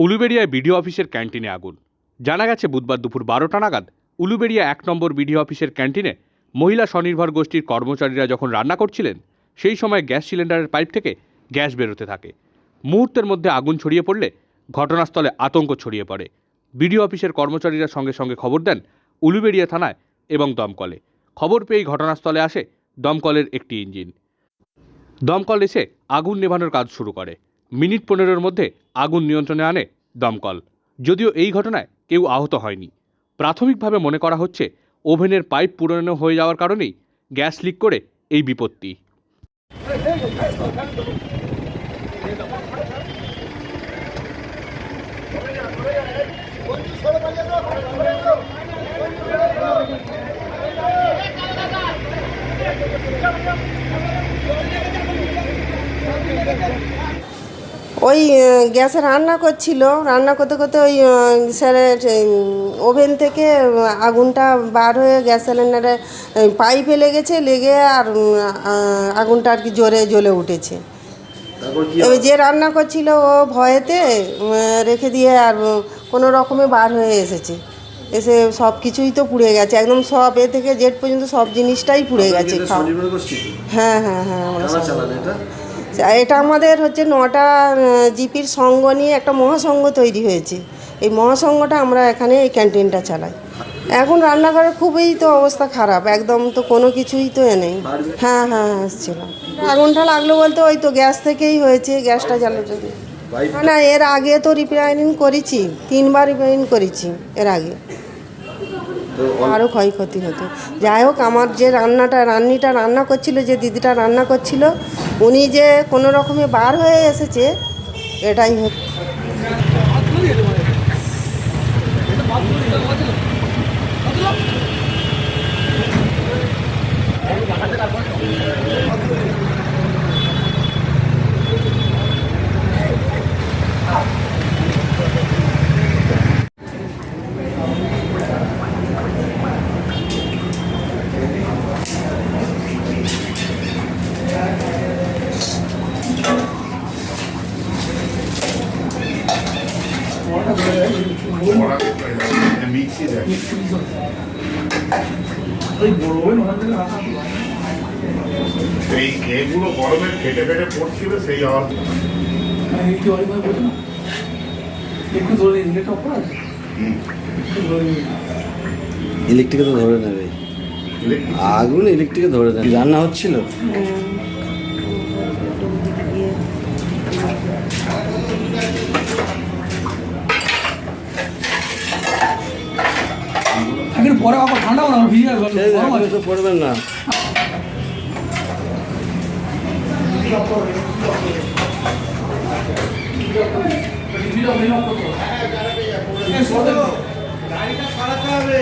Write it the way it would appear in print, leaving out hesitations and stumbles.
উলুবেড়িয়ায় BDO অফিসের ক্যান্টিনে আগুন। জানা গেছে বুধবার দুপুর 12টা নাগাদ উলুবেড়িয়া 1 নম্বর বিডিও অফিসের ক্যান্টিনে মহিলা স্বনির্ভর গোষ্ঠীর কর্মচারীরা যখন রান্না করছিলেন সেই সময় গ্যাস সিলিন্ডারের পাইপ থেকে গ্যাস বেরোতে থাকে। মুহূর্তের মধ্যে আগুন ছড়িয়ে পড়লে ঘটনাস্থলে আতঙ্ক ছড়িয়ে পড়ে। বিডিও অফিসের কর্মচারীরা সঙ্গে সঙ্গে খবর দেন উলুবেড়িয়া থানায় এবং দমকলে। খবর পেয়েই ঘটনাস্থলে আসে দমকলের একটি ইঞ্জিন। দমকল এসে আগুন নেভানোর কাজ শুরু করে। মিনিট 15-এর মধ্যে আগুন নিয়ন্ত্রণে আনে দমকল। যদিও এই ঘটনায় কেউ আহত হয়নি। প্রাথমিকভাবে মনে করা হচ্ছে ওভেনের পাইপ পুরনো হয়ে যাওয়ার কারণেই গ্যাস লিক করে এই বিপত্তি। ওই গ্যাসে রান্না করছিল, রান্না করতে করতে ওই স্যারের ওভেন থেকে আগুনটা বার হয়ে গ্যাস সিলিন্ডারে পাইপে লেগেছে, লেগে আর আগুনটা আর কি জোরে জ্বলে উঠেছে। এবার যে রান্না করছিল ও ভয়েতে রেখে দিয়ে আর কোনো রকমে বার হয়ে এসেছে, এসে সব কিছুই তো পুড়ে গেছে, একদম সব এ থেকে জেড পর্যন্ত সব জিনিসটাই পুড়ে গেছে। হ্যাঁ হ্যাঁ হ্যাঁ, এটা আমাদের হচ্ছে 9টা জিপির সঙ্গ নিয়ে একটা মহাসংঘ তৈরি হয়েছে। এই মহাসংঘটা আমরা এখানে এই ক্যান্টিনটা চালাই। এখন রান্নাঘরে খুবই তো অবস্থা খারাপ, একদম তো কোনো কিছুই তো নেই। হ্যাঁ হ্যাঁ এসেছিলাম। আগুনটা লাগলো বলতে ওই তো গ্যাস থেকেই হয়েছে, গ্যাসটা জ্বালাতে। না, এর আগে তো রিপেয়ারিং করেছি, 3বার রিপেয়ারিং করেছি এর আগে, আরও ক্ষয়ক্ষতি হতো। যাই হোক, আমার যে রান্নিটা রান্না করছিল, যে দিদিটা রান্না করছিল, উনি যে কোনো রকমে বার হয়ে এসেছে, এটাই হচ্ছে। সেই এগুলো গরমে ফেটে ফেটে পড়ছিল, সেই আওয়াজ। ইলেকট্রিকে তো ধরে নেবে আগুন, ইলেকট্রিকে ধরে নেবে। রান্না হচ্ছিল, পরে আবার ঠান্ডা পড়বেন না। গাড়িটা সরাতে হবে।